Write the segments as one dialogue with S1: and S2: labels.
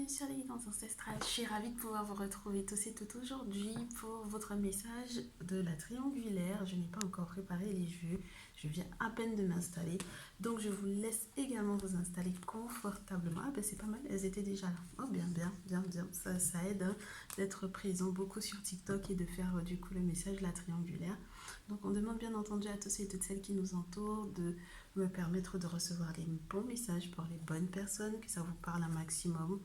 S1: sur les guidances ancestrales. Je suis ravie de pouvoir vous retrouver tous et toutes aujourd'hui pour votre message de la triangulaire. Je n'ai pas encore préparé les jeux, je viens à peine de m'installer. Donc je vous laisse également vous installer confortablement. Ah ben c'est pas mal, elles étaient déjà là. Oh bien, bien, bien, bien. Ça aide hein, d'être présent beaucoup sur TikTok et de faire du coup le message de la triangulaire. Donc on demande bien entendu à tous et toutes celles qui nous entourent de me permettre de recevoir les bons messages pour les bonnes personnes, que ça vous parle un maximum,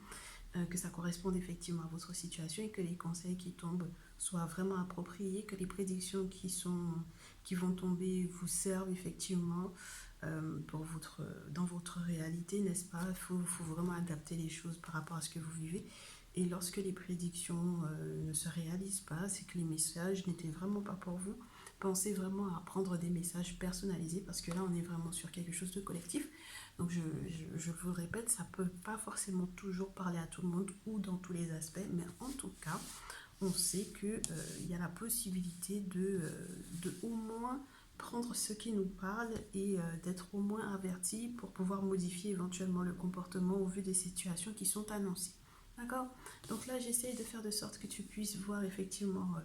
S1: que ça corresponde effectivement à votre situation et que les conseils qui tombent soient vraiment appropriés, que les prédictions qui vont tomber vous servent effectivement dans votre réalité, n'est-ce pas? Il faut vraiment adapter les choses par rapport à ce que vous vivez. Et lorsque les prédictions ne se réalisent pas, c'est que les messages n'étaient vraiment pas pour vous. Pensez vraiment à prendre des messages personnalisés parce que là, on est vraiment sur quelque chose de collectif. Donc, je vous le répète, ça ne peut pas forcément toujours parler à tout le monde ou dans tous les aspects, mais en tout cas, on sait qu'il y a la possibilité de au moins prendre ce qui nous parle et d'être au moins averti pour pouvoir modifier éventuellement le comportement au vu des situations qui sont annoncées. D'accord? Donc là, j'essaye de faire de sorte que tu puisses voir effectivement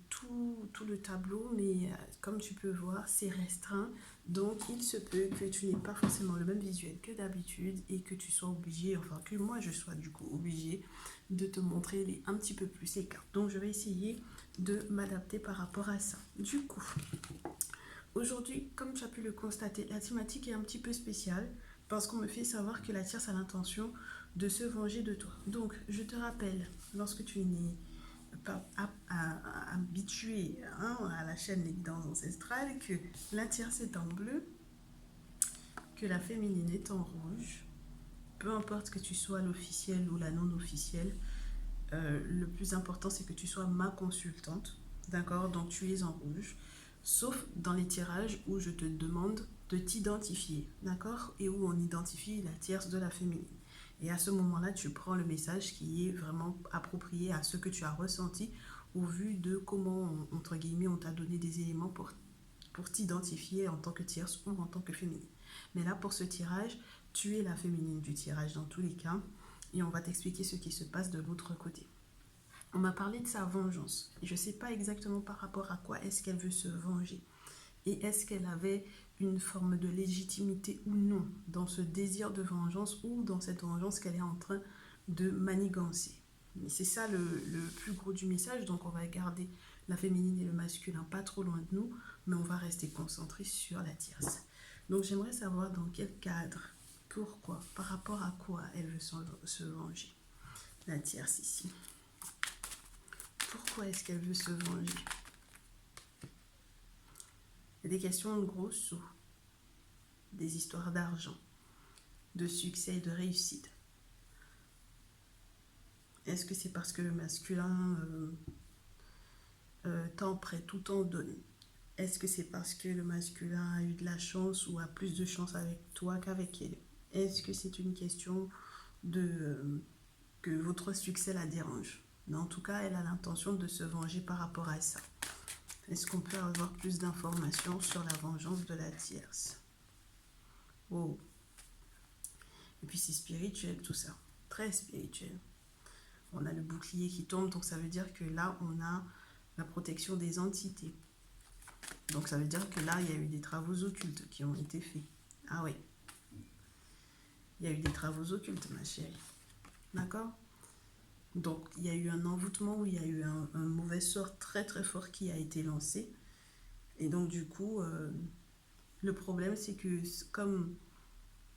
S1: tout le tableau, mais comme tu peux voir, c'est restreint. Donc, il se peut que tu n'aies pas forcément le même visuel que d'habitude et que tu sois obligé, enfin que moi je sois du coup obligé de te montrer un petit peu plus les cartes. Donc, je vais essayer de m'adapter par rapport à ça. Du coup, aujourd'hui, comme tu as pu le constater, la thématique est un petit peu spéciale parce qu'on me fait savoir que la tierce a l'intention de se venger de toi. Donc, je te rappelle, lorsque tu n'es pas habitué hein, à la chaîne des guidances ancestrales, que la tierce est en bleu, que la féminine est en rouge. Peu importe que tu sois l'officiel ou la non-officielle, le plus important c'est que tu sois ma consultante, d'accord? Donc tu es en rouge, sauf dans les tirages où je te demande de t'identifier, d'accord? Et où on identifie la tierce de la féminine. Et à ce moment-là, tu prends le message qui est vraiment approprié à ce que tu as ressenti au vu de comment, entre guillemets, on t'a donné des éléments pour t'identifier en tant que tierce ou en tant que féminine. Mais là, pour ce tirage, tu es la féminine du tirage dans tous les cas et on va t'expliquer ce qui se passe de l'autre côté. On m'a parlé de sa vengeance. Je ne sais pas exactement par rapport à quoi est-ce qu'elle veut se venger. Et est-ce qu'elle avait une forme de légitimité ou non dans ce désir de vengeance ou dans cette vengeance qu'elle est en train de manigancer. Mais c'est ça le plus gros du message, donc on va garder la féminine et le masculin pas trop loin de nous, mais on va rester concentré sur la tierce. Donc j'aimerais savoir dans quel cadre, pourquoi, par rapport à quoi elle veut se venger. La tierce ici. Pourquoi est-ce qu'elle veut se venger? Il y a des questions de gros sous, des histoires d'argent, de succès et de réussite. Est-ce que c'est parce que le masculin t'en prête tout en donne? Est-ce que c'est parce que le masculin a eu de la chance ou a plus de chance avec toi qu'avec elle? Est-ce que c'est une question que votre succès la dérange? Mais en tout cas, elle a l'intention de se venger par rapport à ça. Est-ce qu'on peut avoir plus d'informations sur la vengeance de la tierce? Oh. Et puis c'est spirituel tout ça, très spirituel. On a le bouclier qui tombe, donc ça veut dire que là, on a la protection des entités. Donc ça veut dire que là, il y a eu des travaux occultes qui ont été faits. Ah oui. Il y a eu des travaux occultes, ma chérie. D'accord? Donc il y a eu un envoûtement où il y a eu un mauvais sort très très fort qui a été lancé. Et donc du coup, le problème c'est que comme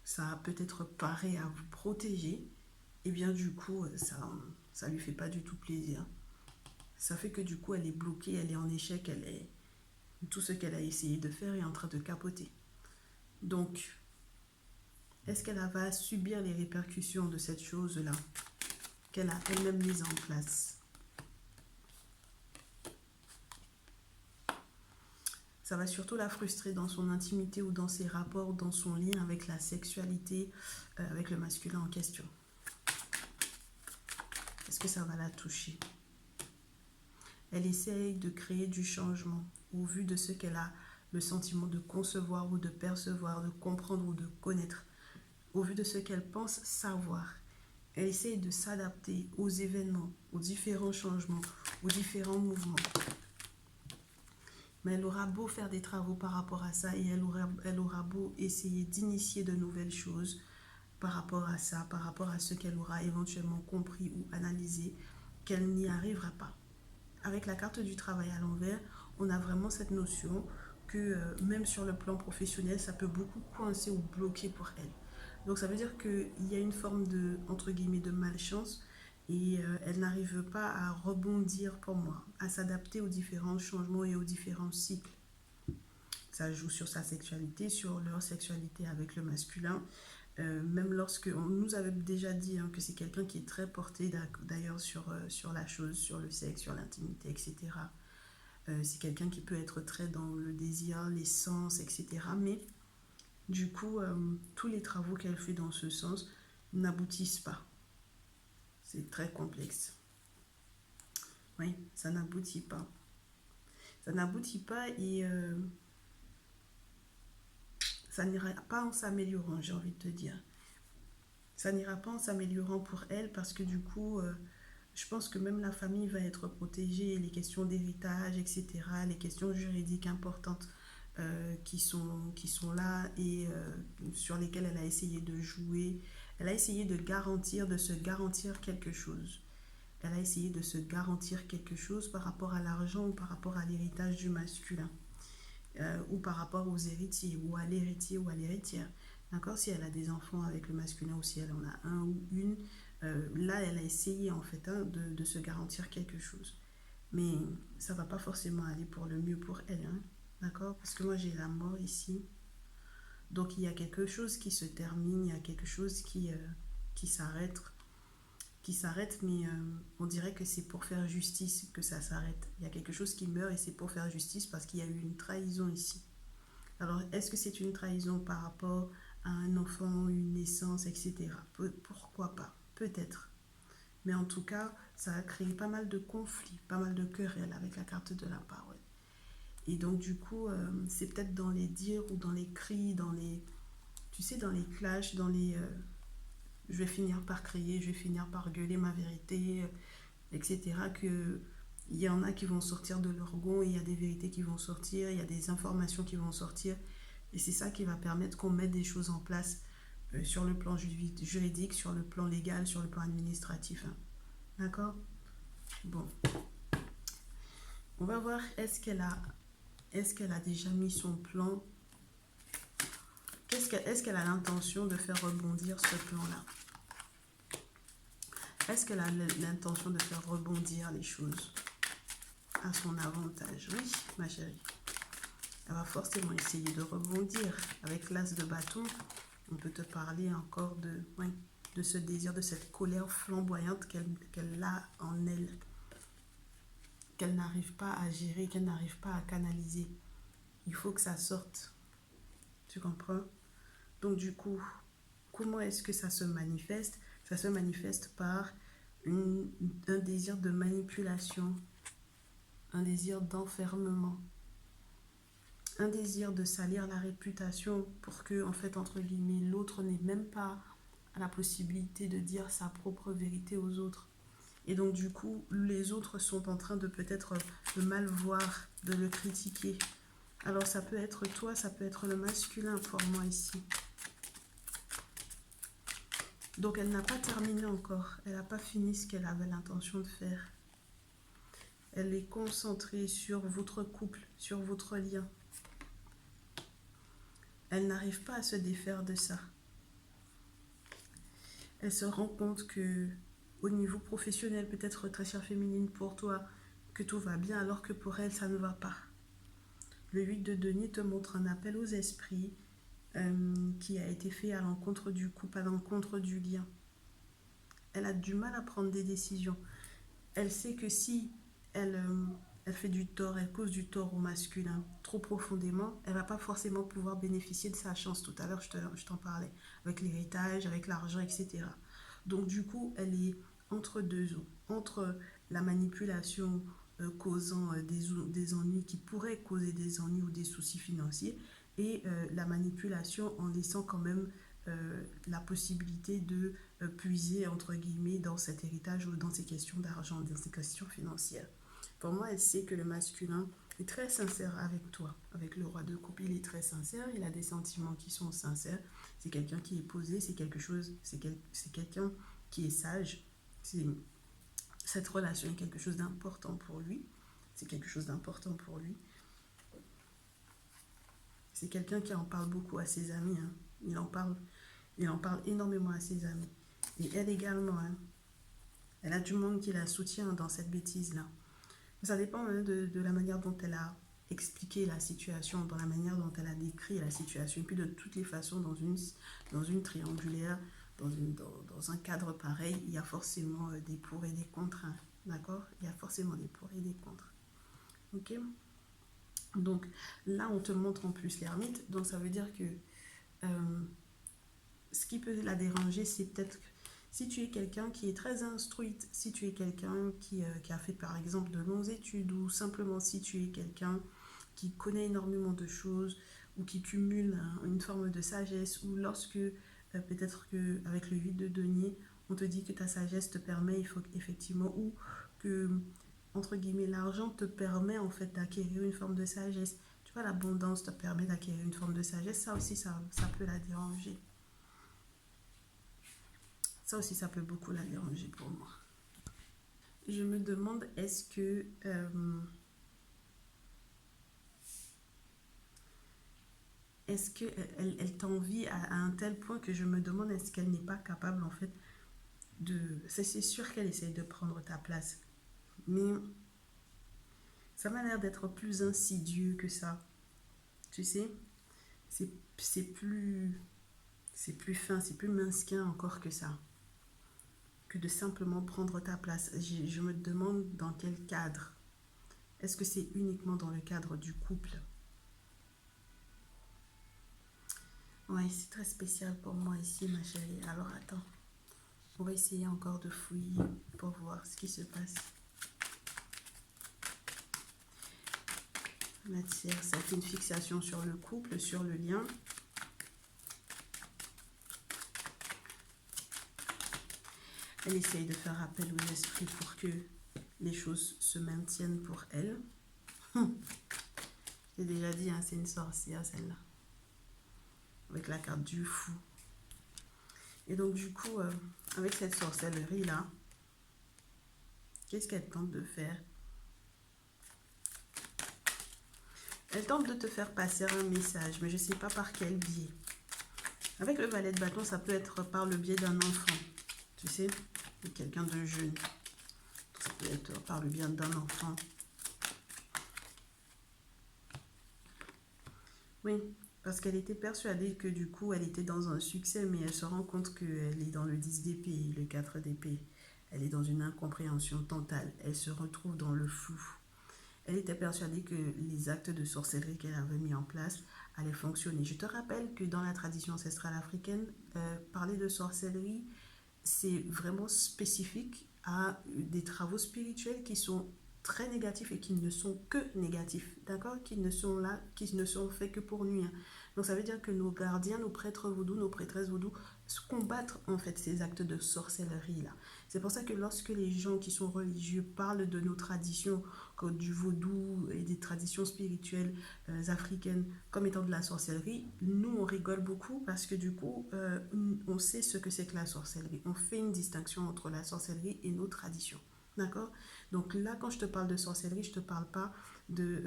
S1: ça a peut-être paré à vous protéger, et bien du coup, ça lui fait pas du tout plaisir. Ça fait que du coup, elle est bloquée, elle est en échec, tout ce qu'elle a essayé de faire est en train de capoter. Donc, est-ce qu'elle va subir les répercussions de cette chose-là qu'elle a elle-même mise en place? Ça va surtout la frustrer dans son intimité ou dans ses rapports, dans son lien avec la sexualité, avec le masculin en question. Est-ce que ça va la toucher? Elle essaye de créer du changement au vu de ce qu'elle a le sentiment de concevoir ou de percevoir, de comprendre ou de connaître, au vu de ce qu'elle pense savoir. Elle essaye de s'adapter aux événements, aux différents changements, aux différents mouvements. Mais elle aura beau faire des travaux par rapport à ça et elle aura beau essayer d'initier de nouvelles choses par rapport à ça, par rapport à ce qu'elle aura éventuellement compris ou analysé, qu'elle n'y arrivera pas. Avec la carte du travail à l'envers, on a vraiment cette notion que même sur le plan professionnel, ça peut beaucoup coincer ou bloquer pour elle. Donc ça veut dire qu'il y a une forme de, entre guillemets, de malchance et elle n'arrive pas à rebondir pour moi, à s'adapter aux différents changements et aux différents cycles. Ça joue sur sa sexualité, sur leur sexualité avec le masculin. Même lorsque on nous avait déjà dit que c'est quelqu'un qui est très porté d'ailleurs sur la chose, sur le sexe, sur l'intimité, etc. C'est quelqu'un qui peut être très dans le désir, les sens, etc. Mais du coup, tous les travaux qu'elle fait dans ce sens n'aboutissent pas. C'est très complexe. Oui, ça n'aboutit pas. Ça n'aboutit pas et ça n'ira pas en s'améliorant, j'ai envie de te dire. Ça n'ira pas en s'améliorant pour elle parce que du coup, je pense que même la famille va être protégée, les questions d'héritage, etc., les questions juridiques importantes qui sont là et sur lesquelles elle a essayé de jouer. Elle a essayé de garantir, de se garantir quelque chose. Elle a essayé de se garantir quelque chose par rapport à l'argent ou par rapport à l'héritage du masculin. Ou par rapport aux héritiers, ou à l'héritier ou à l'héritière. D'accord. Si elle a des enfants avec le masculin ou si elle en a un ou une, là, elle a essayé en fait de se garantir quelque chose. Mais ça ne va pas forcément aller pour le mieux pour elle. D'accord. Parce que moi, j'ai la mort ici. Donc, il y a quelque chose qui se termine, il y a quelque chose qui s'arrête mais on dirait que c'est pour faire justice que ça s'arrête. Il y a quelque chose qui meurt et c'est pour faire justice parce qu'il y a eu une trahison ici. Alors, est-ce que c'est une trahison par rapport à un enfant, une naissance, etc. Pourquoi pas? Peut-être. Mais en tout cas, ça a créé pas mal de conflits, pas mal de querelles avec la carte de la parole. Et donc, du coup, c'est peut-être dans les dires ou dans les cris, dans les, tu sais, dans les clashs, dans les... je vais finir par crier, je vais finir par gueuler ma vérité, etc. Que il y en a qui vont sortir de leur gond, il y a des vérités qui vont sortir, il y a des informations qui vont sortir. Et c'est ça qui va permettre qu'on mette des choses en place sur le plan juridique, sur le plan légal, sur le plan administratif. D'accord. Bon. On va voir, est-ce qu'elle a déjà mis son plan? Est-ce qu'elle a l'intention de faire rebondir ce plan-là? Est-ce qu'elle a l'intention de faire rebondir les choses à son avantage? Oui, ma chérie. Elle va forcément essayer de rebondir. Avec l'as de bâton, on peut te parler encore de ce désir, de cette colère flamboyante qu'elle a en elle, qu'elle n'arrive pas à gérer, qu'elle n'arrive pas à canaliser. Il faut que ça sorte. Tu comprends? Donc du coup, comment est-ce que ça se manifeste? Ça se manifeste par un désir de manipulation, un désir d'enfermement, un désir de salir la réputation pour que, en fait, entre guillemets, l'autre n'ait même pas la possibilité de dire sa propre vérité aux autres. Et donc, du coup, les autres sont en train de peut-être le mal voir, de le critiquer. Alors, ça peut être toi, ça peut être le masculin pour moi ici. Donc, elle n'a pas terminé encore. Elle n'a pas fini ce qu'elle avait l'intention de faire. Elle est concentrée sur votre couple, sur votre lien. Elle n'arrive pas à se défaire de ça. Elle se rend compte que au niveau professionnel, peut-être très chère féminine pour toi, que tout va bien, alors que pour elle, ça ne va pas. Le 8 de denier te montre un appel aux esprits qui a été fait à l'encontre du couple, à l'encontre du lien. Elle a du mal à prendre des décisions. Elle sait que si elle fait du tort, elle cause du tort au masculin trop profondément, elle ne va pas forcément pouvoir bénéficier de sa chance. Tout à l'heure, je t'en parlais, avec l'héritage, avec l'argent, etc. Donc du coup, elle est entre deux eaux, entre la manipulation causant des ennuis qui pourraient causer des ennuis ou des soucis financiers et la manipulation en laissant quand même la possibilité de puiser, entre guillemets, dans cet héritage ou dans ces questions d'argent, dans ces questions financières. Pour moi, elle sait que le masculin est très sincère avec toi. Avec le roi de coupe, il est très sincère, il a des sentiments qui sont sincères. C'est quelqu'un qui est posé, c'est quelque chose, c'est quelqu'un qui est sage. Cette relation est quelque chose d'important pour lui. C'est quelque chose d'important pour lui. C'est quelqu'un qui en parle beaucoup à ses amis. Hein. Il en parle énormément à ses amis. Et elle également. Hein. Elle a du monde qui la soutient dans cette bêtise-là. Ça dépend hein, de la manière dont elle a expliqué la situation, dans la manière dont elle a décrit la situation. Et puis de toutes les façons, dans une triangulaire, dans un cadre pareil, il y a forcément des pour et des contre. Hein. D'accord? Il y a forcément des pour et des contre. Ok? Donc là, on te montre en plus l'ermite. Donc ça veut dire que ce qui peut la déranger, c'est peut-être si tu es quelqu'un qui est très instruite, si tu es quelqu'un qui a fait par exemple de longues études, ou simplement si tu es quelqu'un qui connaît énormément de choses, ou qui cumule une forme de sagesse, ou lorsque peut-être qu'avec le 8 de denier, on te dit que ta sagesse te permet, il faut effectivement, ou que, entre guillemets, l'argent te permet en fait d'acquérir une forme de sagesse. Tu vois, l'abondance te permet d'acquérir une forme de sagesse, ça aussi, ça peut la déranger. Ça aussi, ça peut beaucoup la déranger pour moi. Je me demande, est-ce qu'elle elle t'envie à un tel point que je me demande est-ce qu'elle n'est pas capable en fait de... C'est sûr qu'elle essaye de prendre ta place. Mais ça m'a l'air d'être plus insidieux que ça. Tu sais, c'est plus... C'est plus fin, c'est plus mincequin encore que ça. Que de simplement prendre ta place. Je me demande dans quel cadre. Est-ce que c'est uniquement dans le cadre du couple? Ouais, c'est très spécial pour moi ici, ma chérie. Alors attends, on va essayer encore de fouiller pour voir ce qui se passe. Matière, ça fait une fixation sur le couple, sur le lien. Elle essaye de faire appel aux esprits pour que les choses se maintiennent pour elle. J'ai déjà dit, hein, c'est une sorcière celle-là. Avec la carte du fou. Et donc du coup, avec cette sorcellerie-là, qu'est-ce qu'elle tente de faire? Elle tente de te faire passer un message, mais je ne sais pas par quel biais. Avec le valet de bâton, ça peut être par le biais d'un enfant. Tu sais, quelqu'un de jeune. Ça peut être par le biais d'un enfant. Oui, parce qu'elle était persuadée que du coup, elle était dans un succès, mais elle se rend compte qu'elle est dans le 10 d'épée, le 4 d'épée. Elle est dans une incompréhension totale. Elle se retrouve dans le flou. Elle était persuadée que les actes de sorcellerie qu'elle avait mis en place allaient fonctionner. Je te rappelle que dans la tradition ancestrale africaine, parler de sorcellerie, c'est vraiment spécifique à des travaux spirituels qui sont très négatifs et qui ne sont que négatifs, d'accord? Qui ne sont faits que pour nuire. Donc ça veut dire que nos gardiens, nos prêtres vaudous, nos prêtresses vaudous combattent en fait ces actes de sorcellerie là. C'est pour ça que lorsque les gens qui sont religieux parlent de nos traditions comme du vaudou et des traditions spirituelles africaines comme étant de la sorcellerie, nous on rigole beaucoup parce que du coup on sait ce que c'est que la sorcellerie. On fait une distinction entre la sorcellerie et nos traditions. D'accord? Donc là, quand je te parle de sorcellerie, je ne te parle pas de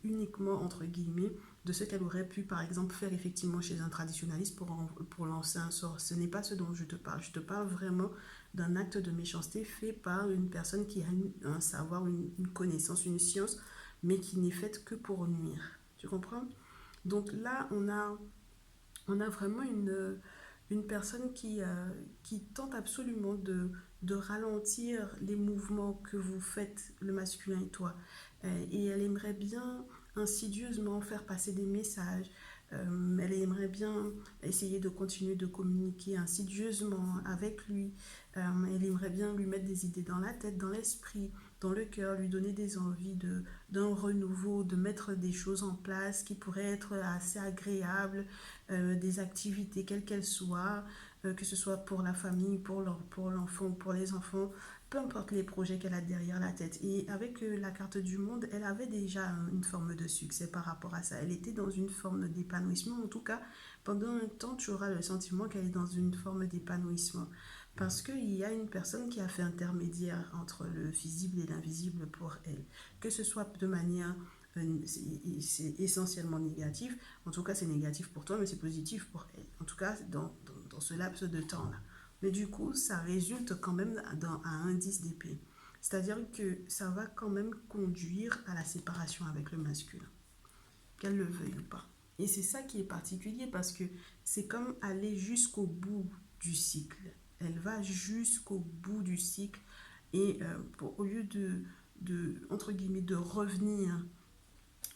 S1: uniquement, entre guillemets, de ce qu'elle aurait pu, par exemple, faire effectivement chez un traditionnaliste pour lancer un sort. Ce n'est pas ce dont je te parle. Je te parle vraiment d'un acte de méchanceté fait par une personne qui a un savoir, une connaissance, une science, mais qui n'est faite que pour nuire. Tu comprends? Donc là, on a vraiment une personne qui tente absolument de ralentir les mouvements que vous faites, le masculin et toi. Et elle aimerait bien insidieusement faire passer des messages, Elle aimerait bien essayer de continuer de communiquer insidieusement avec lui. Elle aimerait bien lui mettre des idées dans la tête, dans l'esprit, dans le cœur, lui donner des envies d'un renouveau, de mettre des choses en place qui pourraient être assez agréables, des activités quelles qu'elles soient, que ce soit pour la famille, pour l'enfant, pour les enfants, peu importe les projets qu'elle a derrière la tête. Et avec la carte du monde, elle avait déjà une forme de succès par rapport à ça. Elle était dans une forme d'épanouissement. En tout cas, pendant un temps, tu auras le sentiment qu'elle est dans une forme d'épanouissement. Parce qu'il y a une personne qui a fait intermédiaire entre le visible et l'invisible pour elle. Que ce soit de manière c'est essentiellement négatif. En tout cas, c'est négatif pour toi, mais c'est positif pour elle. En tout cas, dans ce laps de temps-là. Mais du coup, ça résulte quand même à un 10 d'épée. C'est-à-dire que ça va quand même conduire à la séparation avec le masculin, qu'elle le veuille ou pas. Et c'est ça qui est particulier parce que c'est comme aller jusqu'au bout du cycle. Elle va jusqu'au bout du cycle et au lieu entre guillemets, de revenir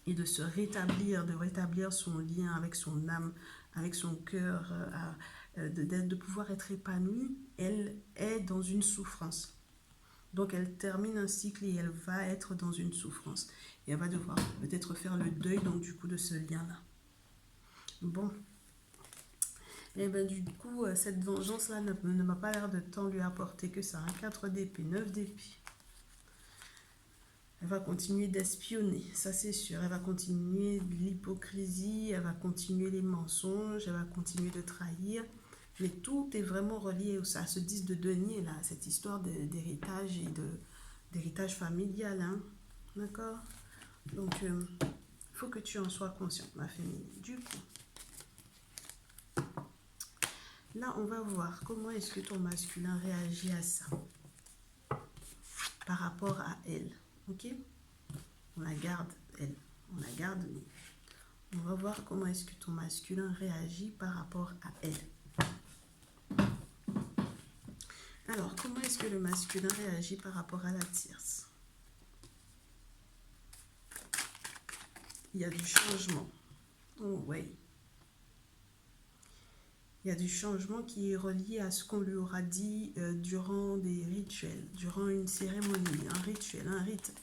S1: et de se rétablir, de rétablir son lien avec son âme, avec son cœur, de pouvoir être épanouie, elle est dans une souffrance. Donc elle termine un cycle et elle va être dans une souffrance. Et elle va devoir peut-être faire le deuil donc du coup de ce lien-là. Bon. Et bien du coup, cette vengeance-là ne m'a pas l'air de tant lui apporter que ça. 4 d'épée, 9 d'épée. Elle va continuer d'espionner, ça c'est sûr. Elle va continuer l'hypocrisie, elle va continuer les mensonges, elle va continuer de trahir. Mais tout est vraiment relié à ce 10 de denier, là, cette histoire d'héritage et d'héritage familial. Hein. D'accord? Donc, il faut que tu en sois consciente, ma féminine. Du coup, là, on va voir comment est-ce que ton masculin réagit à ça par rapport à elle. Ok? On la garde, elle. On la garde, mais on va voir comment est-ce que ton masculin réagit par rapport à elle. Alors, comment est-ce que le masculin réagit par rapport à la tierce? Il y a du changement. Oh, ouais. Il y a du changement qui est relié à ce qu'on lui aura dit durant des rituels, durant une cérémonie, un rituel, un rite.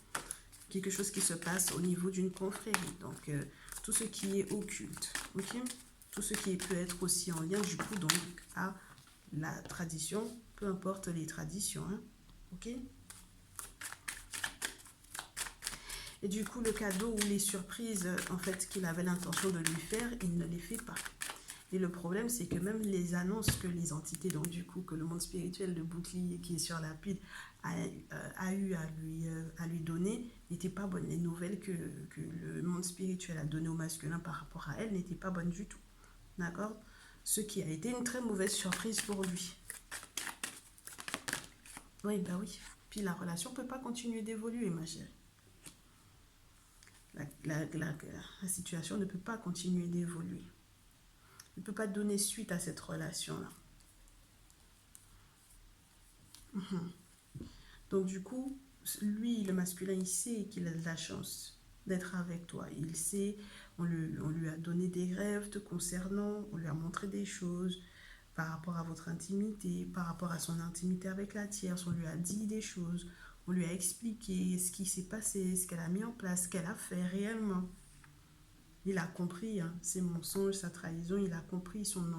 S1: Quelque chose qui se passe au niveau d'une confrérie. Donc, tout ce qui est occulte, ok? Tout ce qui peut être aussi en lien, du coup, donc, à la tradition, peu importe les traditions, hein, ok? Et du coup, le cadeau ou les surprises, en fait, qu'il avait l'intention de lui faire, il ne les fait pas. Et le problème, c'est que même les annonces que les entités, donc du coup, que le monde spirituel de bouclier qui est sur la pile a eu à lui donner, n'étaient pas bonnes. Les nouvelles que le monde spirituel a données au masculin par rapport à elle n'étaient pas bonnes du tout. D'accord? Ce qui a été une très mauvaise surprise pour lui. Oui, bah oui. Puis la relation ne peut pas continuer d'évoluer, ma chérie. La situation ne peut pas continuer d'évoluer. Il ne peut pas donner suite à cette relation-là. Donc du coup, lui, le masculin, il sait qu'il a de la chance d'être avec toi. Il sait, on lui a donné des rêves te concernant, on lui a montré des choses par rapport à votre intimité, par rapport à son intimité avec la tierce, on lui a dit des choses, on lui a expliqué ce qui s'est passé, ce qu'elle a mis en place, ce qu'elle a fait réellement. Il a compris ses mensonges, sa trahison, il a compris son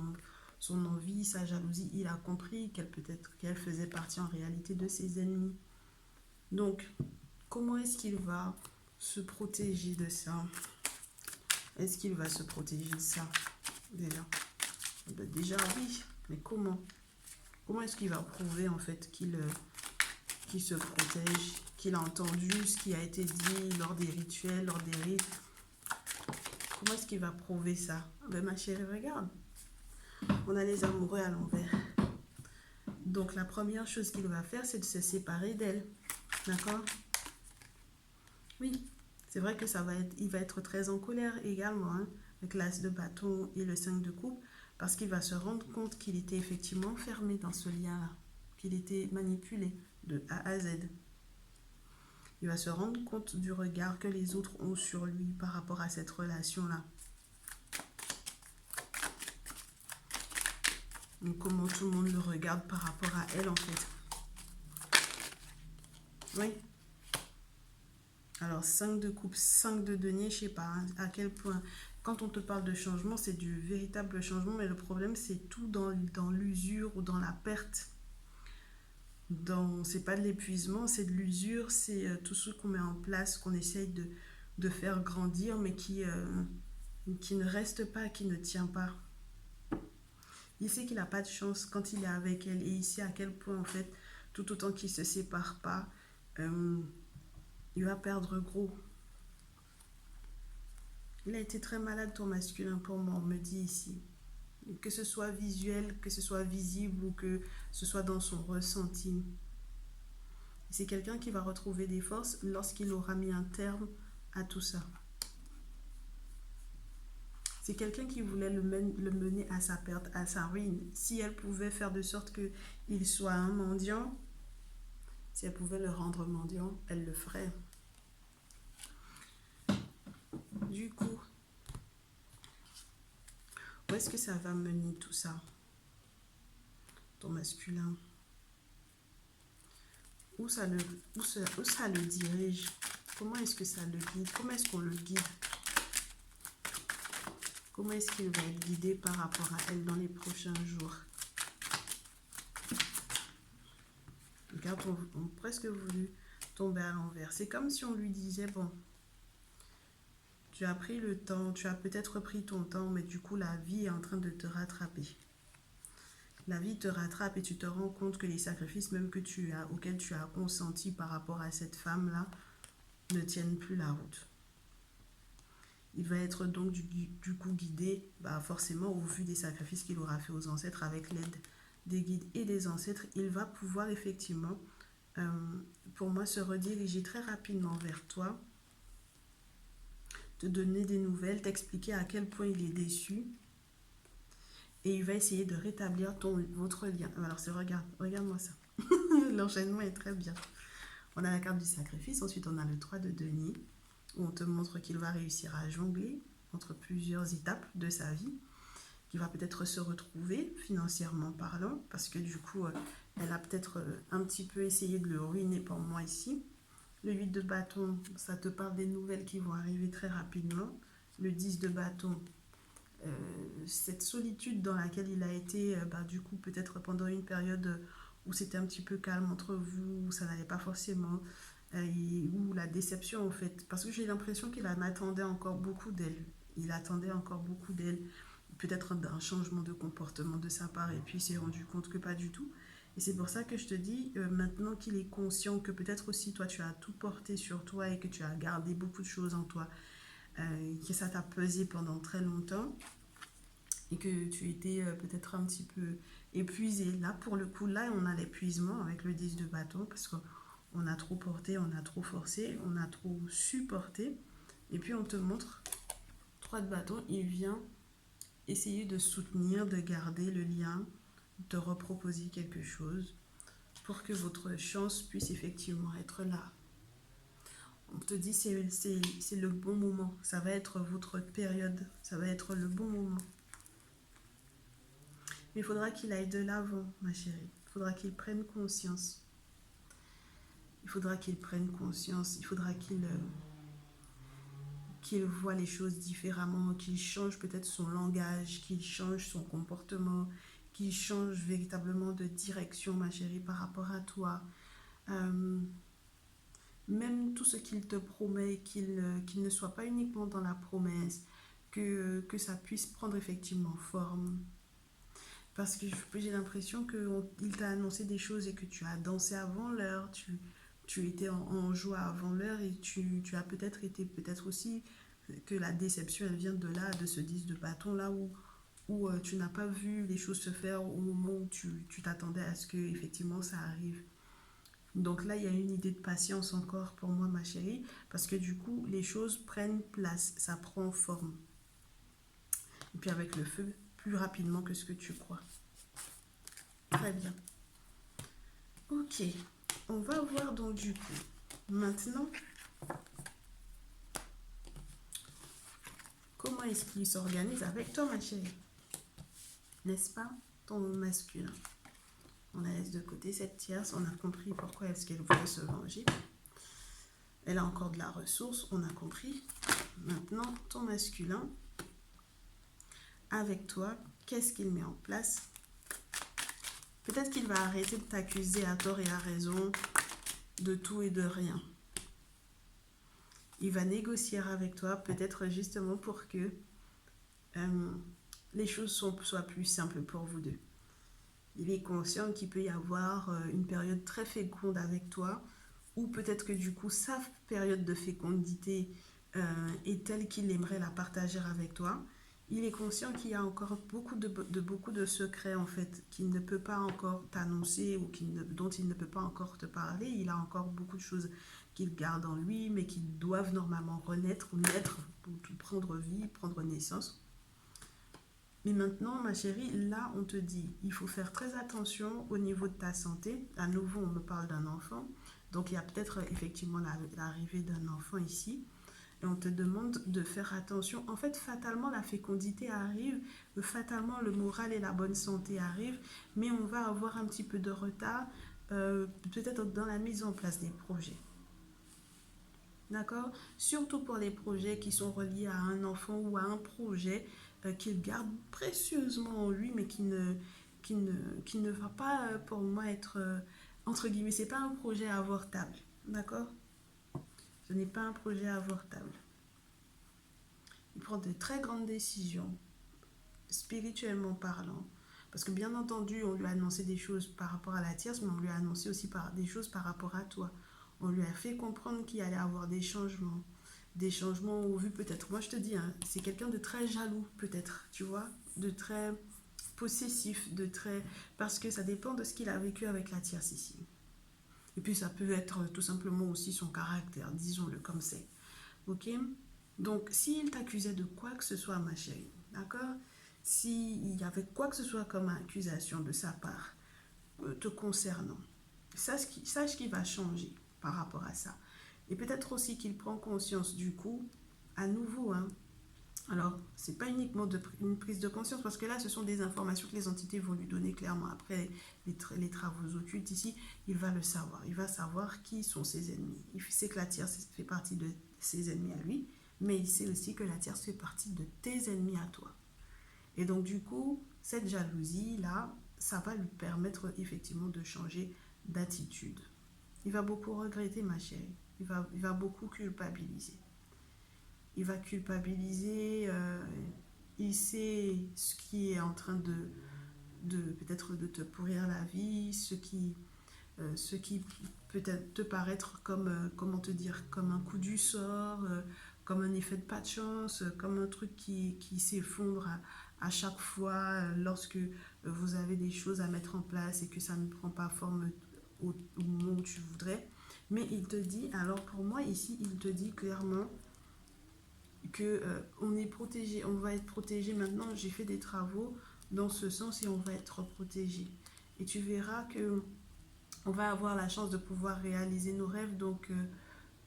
S1: envie, sa jalousie, il a compris qu'elle faisait partie en réalité de ses ennemis. Donc, comment est-ce qu'il va se protéger de ça? Est-ce qu'il va se protéger de ça? Déjà oui, mais comment? Comment est-ce qu'il va prouver en fait qu'il se protège, qu'il a entendu ce qui a été dit lors des rituels, lors des rites? Comment est-ce qu'il va prouver ça? Ben, ma chérie, regarde. On a les amoureux à l'envers. Donc, la première chose qu'il va faire, c'est de se séparer d'elle. D'accord? Oui, c'est vrai que il va être très en colère également, hein, avec l'as de bâton et le 5 de coupe, parce qu'il va se rendre compte qu'il était effectivement enfermé dans ce lien-là, qu'il était manipulé de A à Z. Il va se rendre compte du regard que les autres ont sur lui par rapport à cette relation-là. Donc, comment tout le monde le regarde par rapport à elle, en fait. Oui. Alors, 5 de coupe, 5 de denier, je sais pas hein, à quel point. Quand on te parle de changement, c'est du véritable changement, mais le problème, c'est tout dans l'usure ou dans la perte. C'est pas de l'épuisement, c'est de l'usure, c'est tout ce qu'on met en place, qu'on essaye de faire grandir, mais qui ne reste pas, qui ne tient pas. Il sait qu'il n'a pas de chance quand il est avec elle, et il sait à quel point, en fait, tout autant qu'il ne se sépare pas, il va perdre gros. Il a été très malade, ton masculin, pour moi, on me dit ici. Que ce soit visuel, que ce soit visible ou que ce soit dans son ressenti. C'est quelqu'un qui va retrouver des forces lorsqu'il aura mis un terme à tout ça. C'est quelqu'un qui voulait le mener à sa perte, à sa ruine. Si elle pouvait faire de sorte qu'il soit un mendiant, si elle pouvait le rendre mendiant, elle le ferait. Du coup, où est-ce que ça va mener tout ça? Ton masculin. Où ça le dirige? Comment est-ce que ça le guide? Comment est-ce qu'on le guide? Comment est-ce qu'il va être guidé par rapport à elle dans les prochains jours? Les cartes ont presque voulu tomber à l'envers. C'est comme si on lui disait, bon, tu as pris le temps, tu as peut-être pris ton temps, mais du coup, la vie est en train de te rattraper. La vie te rattrape et tu te rends compte que les sacrifices même auxquels tu as consenti par rapport à cette femme-là ne tiennent plus la route. Il va être donc du coup guidé, forcément au vu des sacrifices qu'il aura fait aux ancêtres, avec l'aide des guides et des ancêtres, il va pouvoir effectivement, pour moi, se rediriger très rapidement vers toi, te donner des nouvelles, t'expliquer à quel point il est déçu, et il va essayer de rétablir votre lien. Alors, regarde-moi ça. L'enchaînement est très bien. On a la carte du sacrifice, ensuite on a le 3 de denier, où on te montre qu'il va réussir à jongler entre plusieurs étapes de sa vie, qu'il va peut-être se retrouver financièrement parlant, parce que du coup, elle a peut-être un petit peu essayé de le ruiner pour moi ici. Le 8 de bâton, ça te parle des nouvelles qui vont arriver très rapidement. Le 10 de bâton, cette solitude dans laquelle il a été, du coup, peut-être pendant une période où c'était un petit peu calme entre vous, où ça n'allait pas forcément, où la déception, en fait, parce que j'ai l'impression qu'il en attendait encore beaucoup d'elle. Il attendait encore beaucoup d'elle, peut-être un changement de comportement de sa part, et puis il s'est rendu compte que pas du tout. Et c'est pour ça que je te dis, maintenant qu'il est conscient que peut-être aussi toi tu as tout porté sur toi et que tu as gardé beaucoup de choses en toi, que ça t'a pesé pendant très longtemps et que tu étais peut-être un petit peu épuisé. Là, pour le coup, là, on a l'épuisement avec le 10 de bâton parce qu'on a trop porté, on a trop forcé, on a trop supporté. Et puis, on te montre 3 de bâton, il vient essayer de soutenir, de garder le lien, de reproposer quelque chose pour que votre chance puisse effectivement être là. On te dit c'est le bon moment, ça va être votre période, ça va être le bon moment. Mais il faudra qu'il aille de l'avant, ma chérie. Il faudra qu'il prenne conscience. Il faudra qu'il prenne conscience. Il faudra qu'il voit les choses différemment, qu'il change peut-être son langage, qu'il change son comportement, qu'il change véritablement de direction, ma chérie, par rapport à toi. Même tout ce qu'il te promet, qu'il ne soit pas uniquement dans la promesse, que ça puisse prendre effectivement forme. Parce que j'ai l'impression qu'il t'a annoncé des choses et que tu as dansé avant l'heure, tu étais en joie avant l'heure et tu as peut-être aussi que la déception elle vient de là, de ce 10 de bâton là où tu n'as pas vu les choses se faire au moment où tu t'attendais à ce que effectivement ça arrive. Donc là, il y a une idée de patience encore pour moi, ma chérie, parce que du coup, les choses prennent place, ça prend forme. Et puis avec le feu, plus rapidement que ce que tu crois. Très bien. Ok, on va voir donc du coup, maintenant, comment est-ce qu'il s'organise avec toi, ma chérie? N'est-ce pas? ton masculin. On la laisse de côté, cette tierce. On a compris pourquoi est-ce qu'elle voulait se venger. Elle a encore de la ressource, on a compris. Maintenant, ton masculin, avec toi, qu'est-ce qu'il met en place? Peut-être qu'il va arrêter de t'accuser à tort et à raison de tout et de rien. Il va négocier avec toi, peut-être justement pour que les choses soient plus simples pour vous deux. Il est conscient qu'il peut y avoir une période très féconde avec toi, ou peut-être que du coup, sa période de fécondité est telle qu'il aimerait la partager avec toi. Il est conscient qu'il y a encore beaucoup de secrets en fait qu'il ne peut pas encore t'annoncer ou dont il ne peut pas encore te parler. Il a encore beaucoup de choses qu'il garde en lui, mais qui doivent normalement renaître ou naître pour prendre vie, prendre naissance. Mais maintenant, ma chérie, là, on te dit, il faut faire très attention au niveau de ta santé. À nouveau, on me parle d'un enfant. Donc, il y a peut-être effectivement l'arrivée d'un enfant ici. Et on te demande de faire attention. En fait, fatalement, la fécondité arrive. Fatalement, le moral et la bonne santé arrivent. Mais on va avoir un petit peu de retard, peut-être dans la mise en place des projets. D'accord? Surtout pour les projets qui sont reliés à un enfant ou à un projet qu'il garde précieusement en lui, mais qui ne va pas, pour moi, être, entre guillemets, c'est pas un projet avortable. D'accord? Ce n'est pas un projet avortable. Il prend de très grandes décisions, spirituellement parlant. Parce que bien entendu, on lui a annoncé des choses par rapport à la tierce, mais on lui a annoncé aussi des choses par rapport à toi. On lui a fait comprendre qu'il allait avoir des changements. Des changements au vu peut-être. Moi, je te dis, hein, c'est quelqu'un de très jaloux, peut-être, tu vois, de très possessif, de très... Parce que ça dépend de ce qu'il a vécu avec la tierce ici. Et puis, ça peut être tout simplement aussi son caractère, disons-le comme c'est. Ok? Donc, s'il t'accusait de quoi que ce soit, ma chérie, d'accord? S'il y avait quoi que ce soit comme accusation de sa part te concernant, sache qu'il va changer par rapport à ça. Et peut-être aussi qu'il prend conscience du coup, à nouveau, hein. Alors, c'est pas uniquement une prise de conscience, parce que là, ce sont des informations que les entités vont lui donner clairement. Après les travaux occultes ici, il va le savoir. Il va savoir qui sont ses ennemis. Il sait que la tierce fait partie de ses ennemis à lui, mais il sait aussi que la tierce fait partie de tes ennemis à toi. Et donc, du coup, cette jalousie-là, ça va lui permettre effectivement de changer d'attitude. Il va beaucoup regretter, ma chérie. Il va beaucoup culpabiliser. Il va culpabiliser. Il sait ce qui est en train de peut-être de te pourrir la vie, ce qui peut-être te paraître comme, comment te dire, comme un coup du sort, comme un effet de pas de chance, comme un truc qui s'effondre à chaque fois lorsque vous avez des choses à mettre en place et que ça ne prend pas forme au moment où tu voudrais. Mais il te dit, alors pour moi ici, il te dit clairement que on est protégé, on va être protégé maintenant. J'ai fait des travaux dans ce sens et on va être protégé. Et tu verras que on va avoir la chance de pouvoir réaliser nos rêves. Donc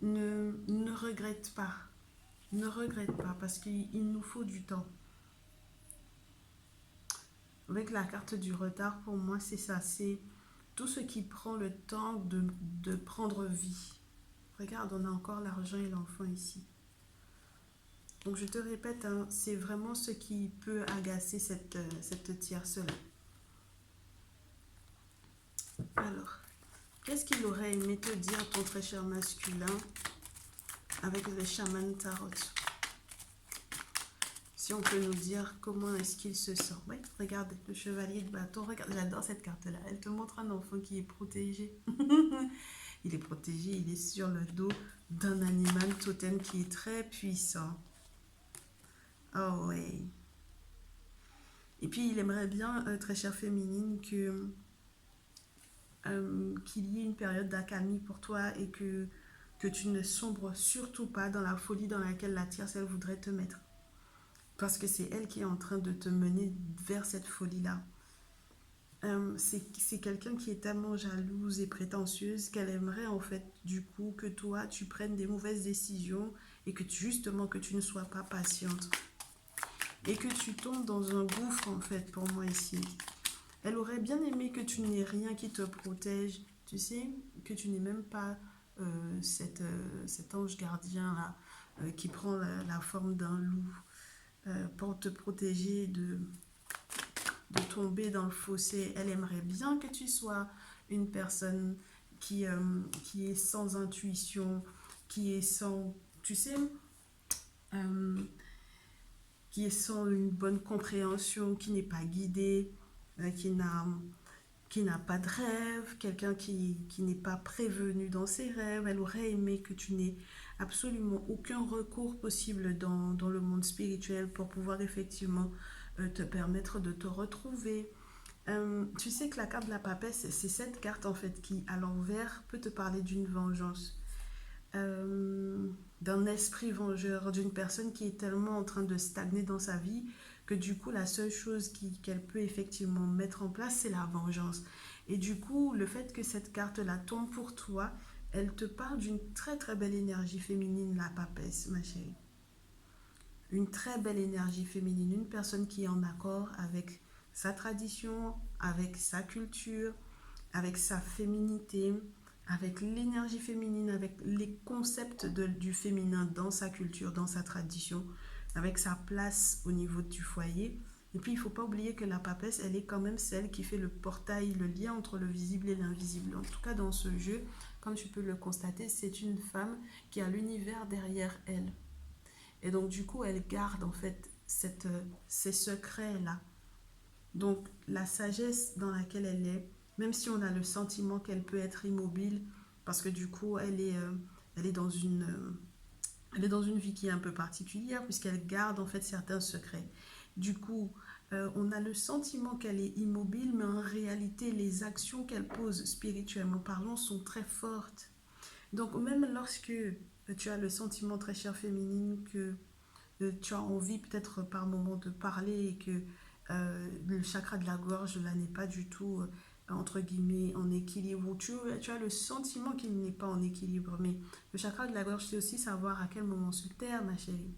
S1: ne regrette pas. Ne regrette pas parce qu'il nous faut du temps. Avec la carte du retard, pour moi, c'est ça. C'est tout ce qui prend le temps de prendre vie. Regarde, on a encore l'argent et l'enfant ici. Donc je te répète, hein, c'est vraiment ce qui peut agacer cette tierce-là. Alors, qu'est-ce qu'il aurait aimé te dire, ton très cher masculin, avec le chaman tarot? Si on peut nous dire comment est-ce qu'il se sent. Oui, regarde, le chevalier de bâton. Regarde, j'adore cette carte-là. Elle te montre un enfant qui est protégé. Il est protégé, il est sur le dos d'un animal totem qui est très puissant. Oh ouais. Et puis il aimerait bien, très chère féminine, qu'il y ait une période d'accalmie pour toi et que tu ne sombres surtout pas dans la folie dans laquelle la tierce, elle voudrait te mettre. Parce que c'est elle qui est en train de te mener vers cette folie-là. C'est quelqu'un qui est tellement jalouse et prétentieuse qu'elle aimerait en fait du coup que toi tu prennes des mauvaises décisions et que justement que tu ne sois pas patiente et que tu tombes dans un gouffre en fait pour moi ici. Elle aurait bien aimé que tu n'aies rien qui te protège, tu sais, que tu n'aies même pas cet ange gardien là, qui prend la forme d'un loup pour te protéger de tomber dans le fossé. Elle aimerait bien que tu sois une personne qui est sans intuition, qui est sans, tu sais, euh, qui est sans une bonne compréhension, qui n'est pas guidée, qui n'a pas de rêve, quelqu'un qui n'est pas prévenu dans ses rêves. Elle aurait aimé que tu n'aies absolument aucun recours possible dans le monde spirituel pour pouvoir effectivement te permettre de te retrouver. Tu sais que la carte de la papesse, c'est cette carte en fait qui, à l'envers, peut te parler d'une vengeance, euh, d'un esprit vengeur, d'une personne qui est tellement en train de stagner dans sa vie que du coup, la seule chose qu'elle peut effectivement mettre en place, c'est la vengeance. Et du coup, le fait que cette carte-là tombe pour toi, elle te parle d'une très très belle énergie féminine, la papesse, ma chérie. Une très belle énergie féminine, une personne qui est en accord avec sa tradition, avec sa culture, avec sa féminité, avec l'énergie féminine, avec les concepts du féminin dans sa culture, dans sa tradition, avec sa place au niveau du foyer. Et puis, il ne faut pas oublier que la papesse, elle est quand même celle qui fait le portail, le lien entre le visible et l'invisible. En tout cas, dans ce jeu, comme tu peux le constater, c'est une femme qui a l'univers derrière elle. Et donc, du coup, elle garde en fait ces secrets-là. Donc, la sagesse dans laquelle elle est, même si on a le sentiment qu'elle peut être immobile, parce que du coup, elle est elle est dans une vie qui est un peu particulière, puisqu'elle garde en fait certains secrets. Du coup, on a le sentiment qu'elle est immobile, mais en réalité, les actions qu'elle pose spirituellement parlant sont très fortes. Donc, même lorsque tu as le sentiment très cher féminine que tu as envie peut-être par moment de parler et que le chakra de la gorge là n'est pas du tout entre guillemets en équilibre ou tu as le sentiment qu'il n'est pas en équilibre, mais le chakra de la gorge c'est aussi savoir à quel moment se taire, ma chérie.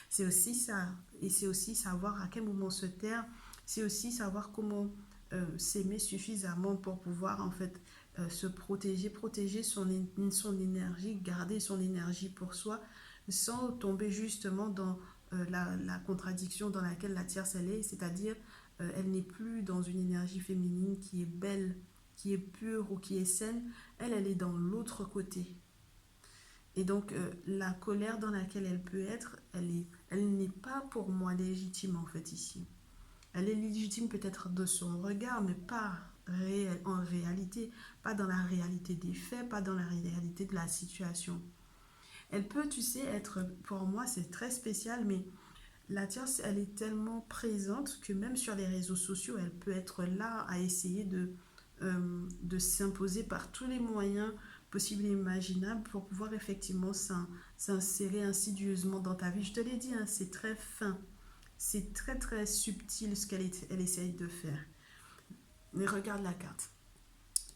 S1: C'est aussi ça, et c'est aussi savoir à quel moment se taire, c'est aussi savoir comment s'aimer suffisamment pour pouvoir en fait se protéger, protéger son énergie, garder son énergie pour soi sans tomber justement dans la contradiction dans laquelle la tierce elle est, c'est-à-dire elle n'est plus dans une énergie féminine qui est belle, qui est pure ou qui est saine, elle est dans l'autre côté. Et donc la colère dans laquelle elle peut être, elle n'est pas pour moi légitime en fait ici. Elle est légitime peut-être de son regard, mais pas en réalité, pas dans la réalité des faits, pas dans la réalité de la situation. Elle peut, tu sais, être, pour moi, c'est très spécial, mais la tierce, elle est tellement présente que même sur les réseaux sociaux, elle peut être là à essayer de s'imposer par tous les moyens possibles et imaginables pour pouvoir effectivement s'insérer insidieusement dans ta vie. Je te l'ai dit, hein, c'est très fin, c'est très très subtil ce elle essaye de faire. Mais regarde la carte,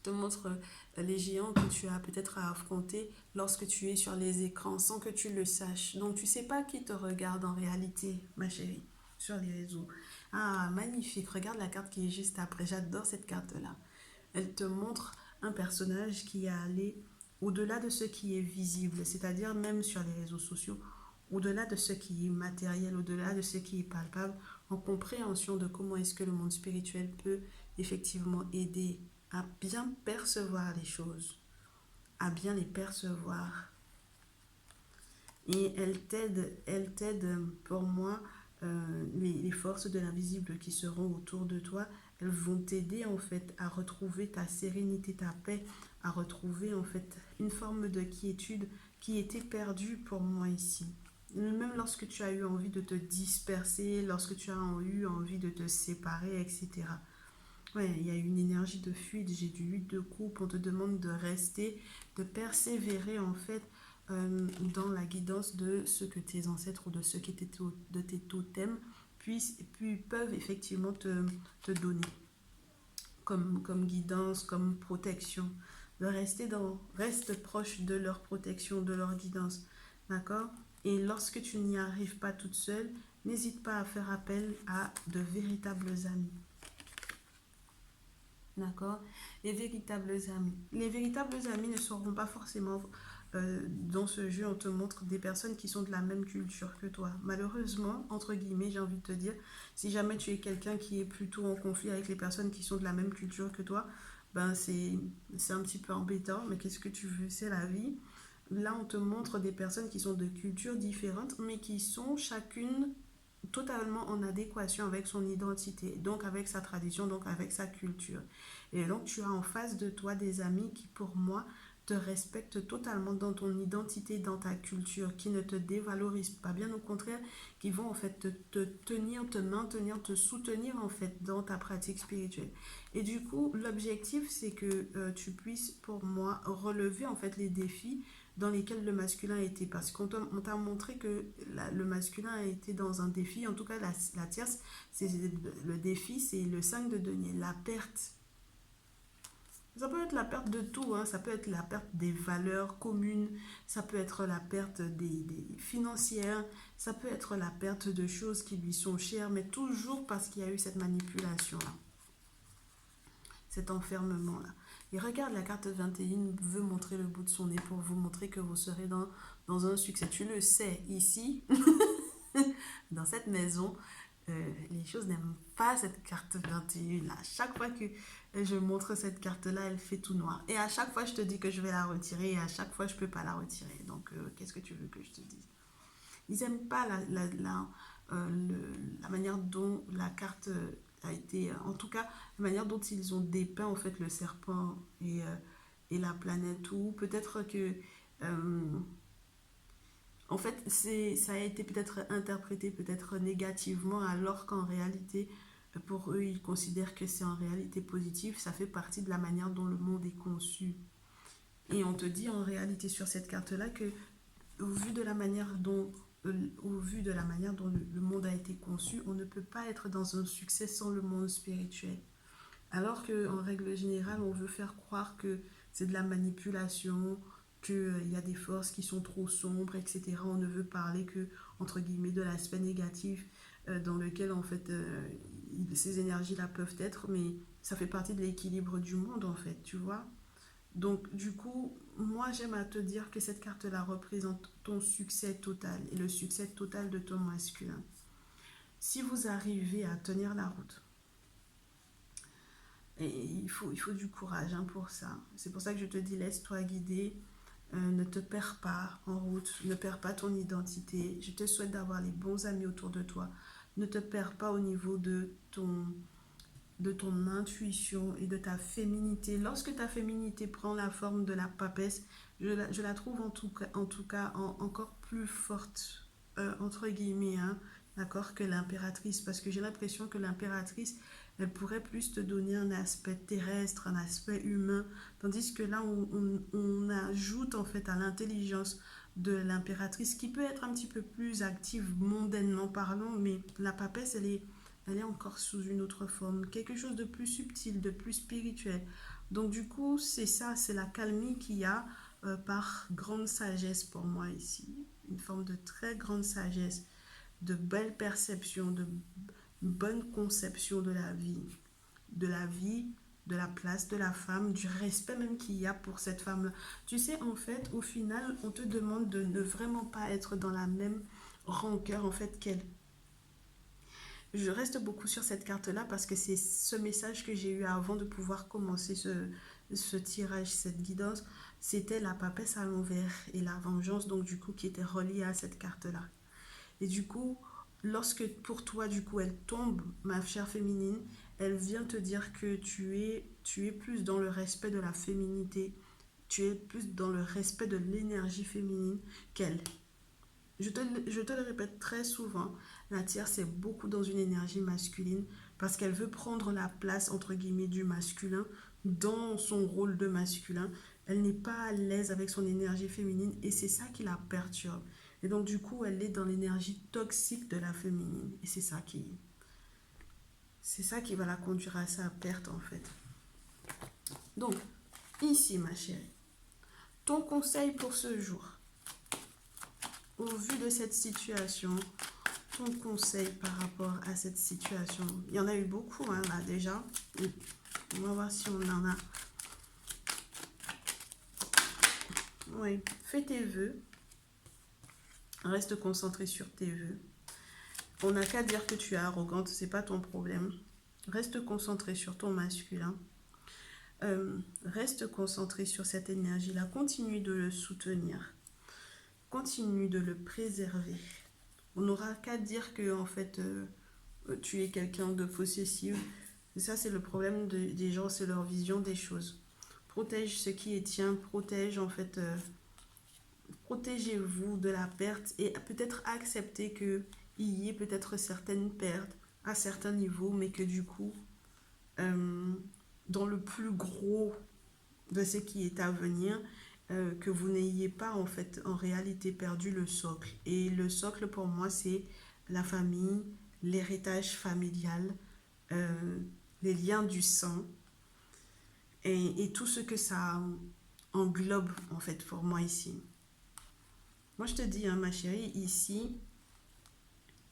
S1: te montre les géants que tu as peut-être à affronter lorsque tu es sur les écrans sans que tu le saches. Donc tu sais pas qui te regarde en réalité, ma chérie, sur les réseaux. Ah, magnifique. Regarde la carte qui est juste après. J'adore cette carte-là. Elle te montre un personnage qui est allé au-delà de ce qui est visible, c'est-à-dire même sur les réseaux sociaux, au-delà de ce qui est matériel, au-delà de ce qui est palpable, en compréhension de comment est-ce que le monde spirituel peut effectivement aider à bien percevoir les choses, à bien les percevoir. Et elle t'aide pour moi, les forces de l'invisible qui seront autour de toi, elles vont t'aider en fait à retrouver ta sérénité, ta paix, à retrouver en fait une forme de quiétude qui était perdue pour moi ici. Même lorsque tu as eu envie de te disperser, lorsque tu as eu envie de te séparer, etc. Ouais, il y a une énergie de fuite, j'ai du 8 de coupe, on te demande de rester, de persévérer en fait dans la guidance de ce que tes ancêtres ou de ce qui étaient de tes totems puis peuvent effectivement te donner comme guidance, comme protection. De rester reste proche de leur protection, de leur guidance. D'accord? Et lorsque tu n'y arrives pas toute seule, n'hésite pas à faire appel à de véritables amis. D'accord? Les véritables amis. Les véritables amis ne seront pas forcément dans ce jeu. On te montre des personnes qui sont de la même culture que toi. Malheureusement, entre guillemets, j'ai envie de te dire, si jamais tu es quelqu'un qui est plutôt en conflit avec les personnes qui sont de la même culture que toi, ben c'est un petit peu embêtant, mais qu'est-ce que tu veux? C'est la vie. Là, on te montre des personnes qui sont de cultures différentes, mais qui sont chacune totalement en adéquation avec son identité, donc avec sa tradition, donc avec sa culture. Et donc tu as en face de toi des amis qui pour moi te respectent totalement dans ton identité, dans ta culture, qui ne te dévalorisent pas, bien au contraire, qui vont en fait te tenir, te maintenir, te soutenir en fait dans ta pratique spirituelle. Et du coup, l'objectif c'est que tu puisses pour moi relever en fait les défis dans lesquels le masculin était. Parce qu'on t'a montré que le masculin a été dans un défi. En tout cas, la tierce, le défi, c'est le 5 de denier, la perte. Ça peut être la perte de tout, hein. Ça peut être la perte des valeurs communes, ça peut être la perte des financières, ça peut être la perte de choses qui lui sont chères, mais toujours parce qu'il y a eu cette manipulation-là, cet enfermement-là. Et regarde, la carte 21 veut montrer le bout de son nez pour vous montrer que vous serez dans un succès. Tu le sais, ici, dans cette maison, les choses n'aiment pas cette carte 21 là. À chaque fois que je montre cette carte là, elle fait tout noir. Et à chaque fois, je te dis que je vais la retirer et à chaque fois, je ne peux pas la retirer. Donc, qu'est-ce que tu veux que je te dise? Ils n'aiment pas la manière dont la carte a été, en tout cas, la manière dont ils ont dépeint en fait le serpent et la planète. Ou peut-être que en fait, ça a été peut-être interprété peut-être négativement, alors qu'en réalité, pour eux, ils considèrent que c'est en réalité positif. Ça fait partie de la manière dont le monde est conçu. Et on te dit en réalité sur cette carte-là que, au vu de la manière dont, au vu de la manière dont le monde a été conçu, on ne peut pas être dans un succès sans le monde spirituel. Alors qu'en règle générale, on veut faire croire que c'est de la manipulation, qu'il y a des forces qui sont trop sombres, etc. On ne veut parler que, entre guillemets, de l'aspect négatif dans lequel, en fait, ces énergies-là peuvent être, mais ça fait partie de l'équilibre du monde, en fait, tu vois. Donc, du coup, moi, j'aime à te dire que cette carte-là représente ton succès total et le succès total de ton masculin. Si vous arrivez à tenir la route, et il faut du courage hein, pour ça. C'est pour ça que je te dis, laisse-toi guider. Ne te perds pas en route. Ne perds pas ton identité. Je te souhaite d'avoir les bons amis autour de toi. Ne te perds pas au niveau de ton intuition et de ta féminité. Lorsque ta féminité prend la forme de la papesse, je la trouve en tout cas encore plus forte, entre guillemets, hein, d'accord, que l'impératrice. Parce que j'ai l'impression que l'impératrice, elle pourrait plus te donner un aspect terrestre, un aspect humain, tandis que là, on ajoute en fait à l'intelligence de l'impératrice, qui peut être un petit peu plus active mondainement parlant, mais la papesse, elle est encore sous une autre forme, quelque chose de plus subtil, de plus spirituel. Donc du coup, c'est ça, c'est la calmie qu'il y a par grande sagesse pour moi ici. Une forme de très grande sagesse, de belle perception, de bonne conception de la vie, de la place de la femme, du respect même qu'il y a pour cette femme-là. Tu sais, en fait, au final, on te demande de ne vraiment pas être dans la même rancœur en fait qu'elle. Je reste beaucoup sur cette carte-là parce que c'est ce message que j'ai eu avant de pouvoir commencer ce tirage, cette guidance. C'était la papesse à l'envers et la vengeance, donc du coup, qui était reliée à cette carte-là. Et du coup, lorsque pour toi, du coup, elle tombe, ma chère féminine, elle vient te dire que tu es plus dans le respect de la féminité, tu es plus dans le respect de l'énergie féminine qu'elle. Je te le répète très souvent, la tierce est beaucoup dans une énergie masculine parce qu'elle veut prendre la place, entre guillemets, du masculin dans son rôle de masculin. Elle n'est pas à l'aise avec son énergie féminine et c'est ça qui la perturbe. Et donc, du coup, elle est dans l'énergie toxique de la féminine. Et c'est ça qui va la conduire à sa perte, en fait. Donc, ici, ma chérie, ton conseil pour ce jour, au vu de cette situation, ton conseil par rapport à cette situation, il y en a eu beaucoup, hein, là, déjà. On va voir si on en a. Oui, fais tes vœux. Reste concentré sur tes vœux. On n'a qu'à dire que tu es arrogante, c'est pas ton problème. Reste concentré sur ton masculin. Reste concentré sur cette énergie-là. Continue de le soutenir. Continue de le préserver. On n'aura qu'à dire que en fait, tu es quelqu'un de possessif. Et ça, c'est le problème des gens, c'est leur vision des choses. Protège ce qui est tien, protège en fait, protégez-vous de la perte et peut-être accepter qu'il y ait peut-être certaines pertes à certains niveaux, mais que du coup, dans le plus gros de ce qui est à venir, que vous n'ayez pas en fait en réalité perdu le socle. Et le socle pour moi, c'est la famille, l'héritage familial, les liens du sang et tout ce que ça englobe en fait pour moi ici. Moi je te dis, hein, ma chérie, ici,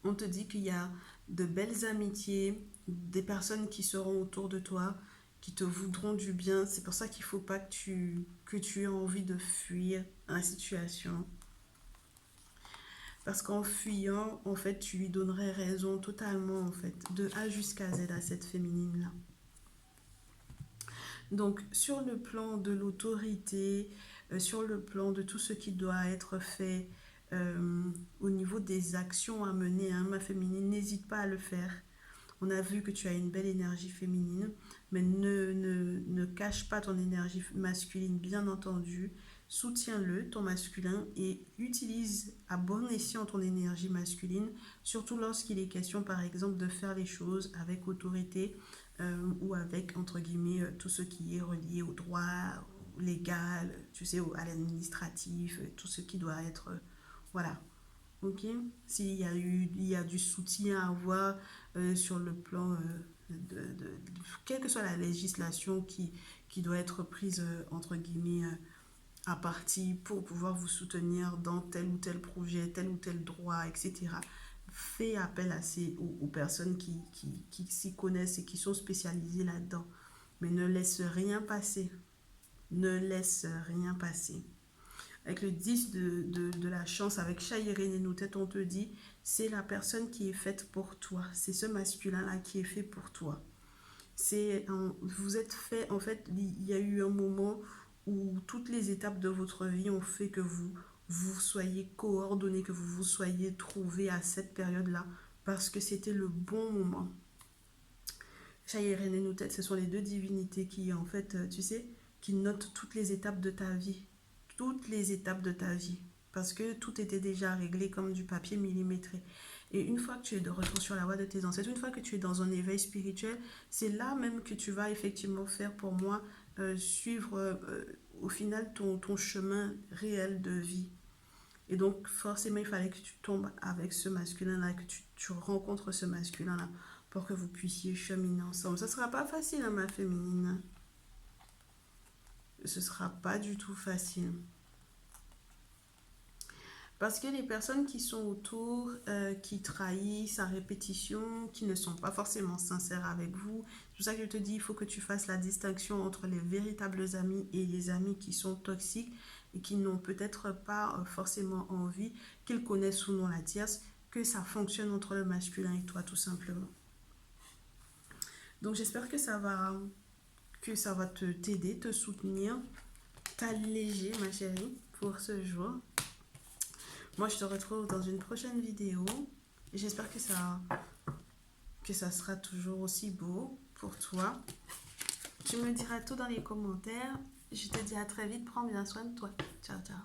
S1: on te dit qu'il y a de belles amitiés, des personnes qui seront autour de toi, qui te voudront du bien. C'est pour ça qu'il ne faut pas que tu aies envie de fuir la situation. Parce qu'en fuyant, en fait, tu lui donnerais raison totalement, en fait, de A jusqu'à Z à cette féminine-là. Donc, sur le plan de l'autorité, sur le plan de tout ce qui doit être fait, au niveau des actions à mener, hein, ma féminine, n'hésite pas à le faire. On a vu que tu as une belle énergie féminine, mais ne cache pas ton énergie masculine, bien entendu. Soutiens-le, ton masculin, et utilise à bon escient ton énergie masculine, surtout lorsqu'il est question, par exemple, de faire les choses avec autorité ou avec, entre guillemets, tout ce qui est relié au droit légal, tu sais, à l'administratif, tout ce qui doit être... voilà. Ok, s'il y a du soutien à avoir sur le plan quelle que soit la législation qui doit être prise entre guillemets à partie pour pouvoir vous soutenir dans tel ou tel projet, tel ou tel droit, etc. Fais appel à aux personnes qui s'y connaissent et qui sont spécialisées là-dedans. Mais ne laisse rien passer. Ne laisse rien passer. Avec le 10 de la chance, avec Chahirine et nos têtes, on te dit, c'est la personne qui est faite pour toi. C'est ce masculin-là qui est fait pour toi. Vous êtes fait, en fait, il y a eu un moment où toutes les étapes de votre vie ont fait que vous soyez coordonnés, que vous vous soyez trouvés à cette période-là, parce que c'était le bon moment. Chahirine et nos têtes, ce sont les deux divinités qui, en fait, tu sais, qui notent toutes les étapes de ta vie. Toutes les étapes de ta vie, parce que tout était déjà réglé comme du papier millimétré. Et une fois que tu es de retour sur la voie de tes ancêtres, une fois que tu es dans un éveil spirituel, c'est là même que tu vas effectivement faire, pour moi, suivre au final ton chemin réel de vie. Et donc forcément il fallait que tu tombes avec ce masculin-là, que tu rencontres ce masculin-là pour que vous puissiez cheminer ensemble. Ça ne sera pas facile, hein, ma féminine. Ce ne sera pas du tout facile. Parce que les personnes qui sont autour, qui trahissent à répétition, qui ne sont pas forcément sincères avec vous, c'est pour ça que je te dis, il faut que tu fasses la distinction entre les véritables amis et les amis qui sont toxiques et qui n'ont peut-être pas forcément envie, qu'ils connaissent ou non la tierce, que ça fonctionne entre le masculin et toi tout simplement. Donc j'espère que ça va t'aider, te soutenir, t'alléger ma chérie pour ce jour. Moi, je te retrouve dans une prochaine vidéo. J'espère que ça sera toujours aussi beau pour toi. Tu me diras tout dans les commentaires. Je te dis à très vite. Prends bien soin de toi. Ciao, ciao.